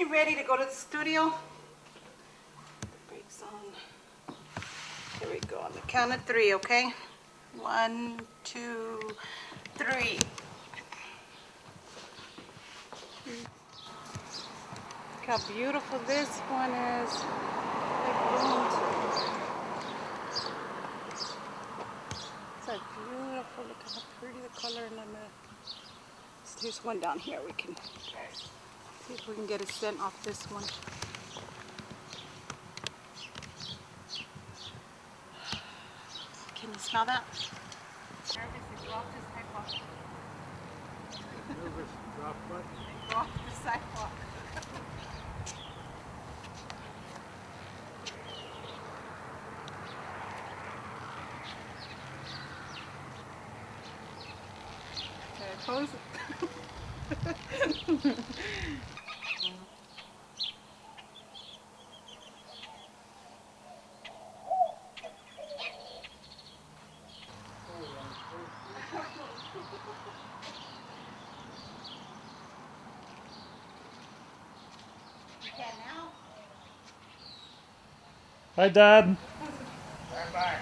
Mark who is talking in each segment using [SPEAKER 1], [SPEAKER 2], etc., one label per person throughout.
[SPEAKER 1] You ready to go to the studio? Brakes on. Here we go on the count of 3, okay? 1, 2, 3. Look how beautiful this one is. It's so beautiful. Look how pretty the color in the. There's one down here. We can see if we can get a scent off this one. Can you smell that? Nervous to go off the sidewalk.
[SPEAKER 2] Nervous to drop what?
[SPEAKER 1] Go off the sidewalk. Pose.
[SPEAKER 2] Hi, Dad.
[SPEAKER 3] Bye-bye.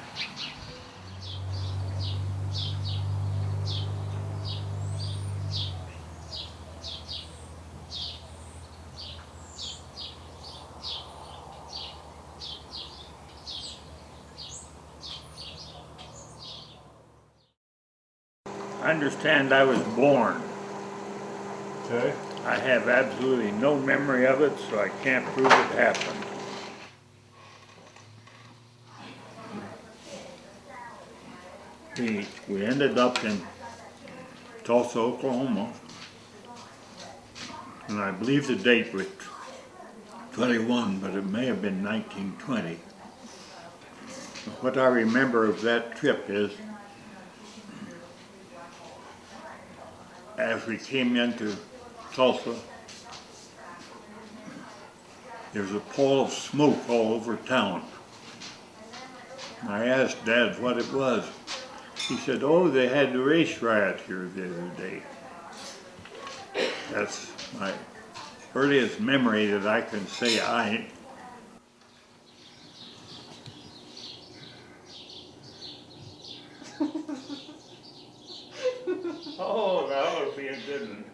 [SPEAKER 3] I understand I was born.
[SPEAKER 2] Okay.
[SPEAKER 3] I have absolutely no memory of it, so I can't prove it happened. We ended up in Tulsa, Oklahoma, and I believe the date was 21, but it may have been 1920. What I remember of that trip is, as we came into Tulsa, there was a pall of smoke all over town. I asked Dad what it was. He said, oh, they had the race riot here the other day. That's my earliest memory that I can say I. Oh, that would be a good one.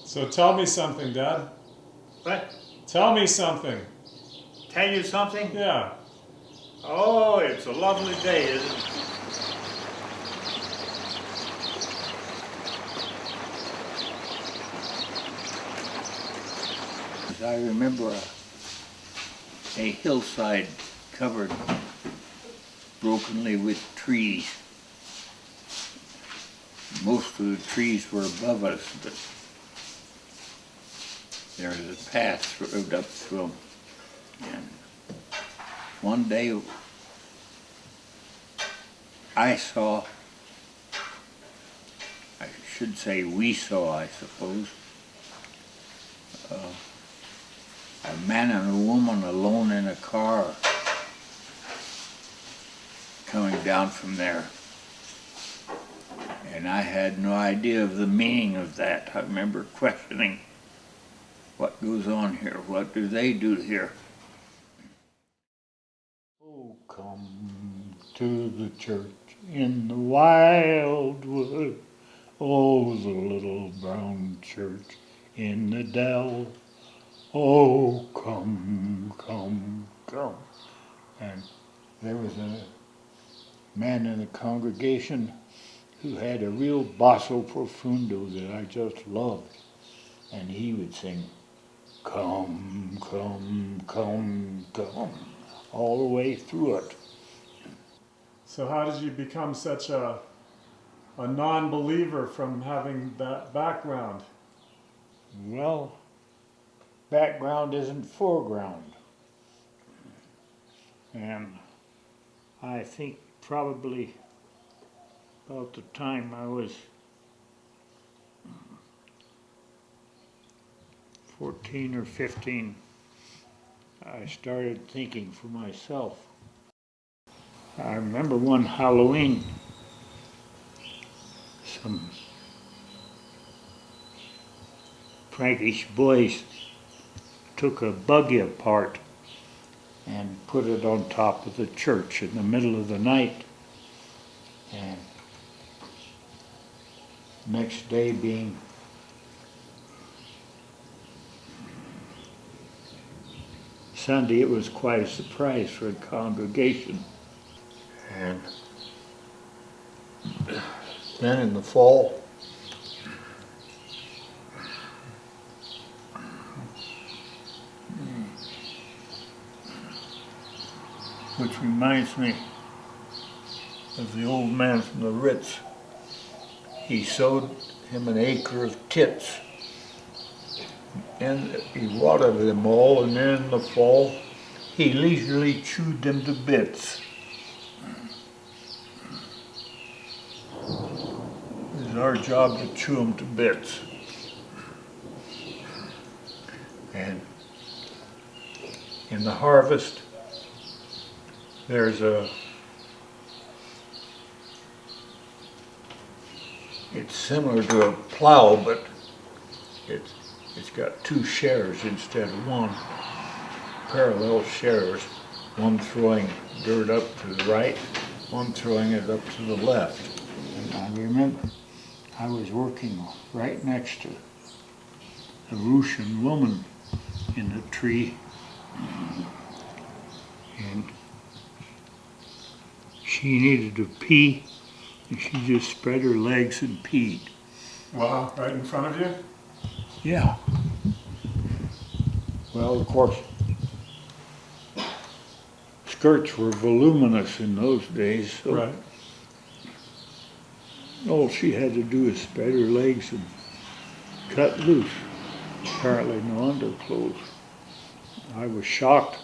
[SPEAKER 2] So tell me something, Dad.
[SPEAKER 3] What?
[SPEAKER 2] Tell me something.
[SPEAKER 3] Tell you something?
[SPEAKER 2] Yeah.
[SPEAKER 3] Oh, it's a lovely day, isn't it? I remember a hillside covered brokenly with trees. Most of the trees were above us, but there was a path rode up through them. And one day I saw, I should say we saw, I suppose, a man and a woman alone in a car coming down from there. And I had no idea of the meaning of that. I remember questioning, what goes on here? What do they do here? Oh, come to the church in the wildwood. Oh, the little brown church in the dell. Oh, come, come, come. And there was a man in the congregation who had a real basso profundo that I just loved. And he would sing, come, come, come, come, all the way through it.
[SPEAKER 2] So how did you become such a non-believer from having that background?
[SPEAKER 3] Well, background isn't foreground. And I think probably about the time I was 14 or 15, I started thinking for myself. I remember one Halloween, some Frankish boys took a buggy apart and put it on top of the church in the middle of the night. And next day being Sunday, it was quite a surprise for the congregation.
[SPEAKER 4] And then in the fall,
[SPEAKER 3] Which reminds me of the old man from the Ritz. He sowed him an acre of tits, and he watered them all, and then in the fall he leisurely chewed them to bits. It's our job to chew them to bits. And in the harvest, it's similar to a plow, but it's got two shares instead of one, parallel shares, one throwing dirt up to the right, one throwing it up to the left. And I remember I was working right next to a Russian woman in the tree, and she needed to pee, and she just spread her legs and peed.
[SPEAKER 2] Wow, right in front of you?
[SPEAKER 3] Yeah. Well, of course, skirts were voluminous in those days, so
[SPEAKER 2] Right.
[SPEAKER 3] all she had to do is spread her legs and cut loose. Apparently no underclothes. I was shocked.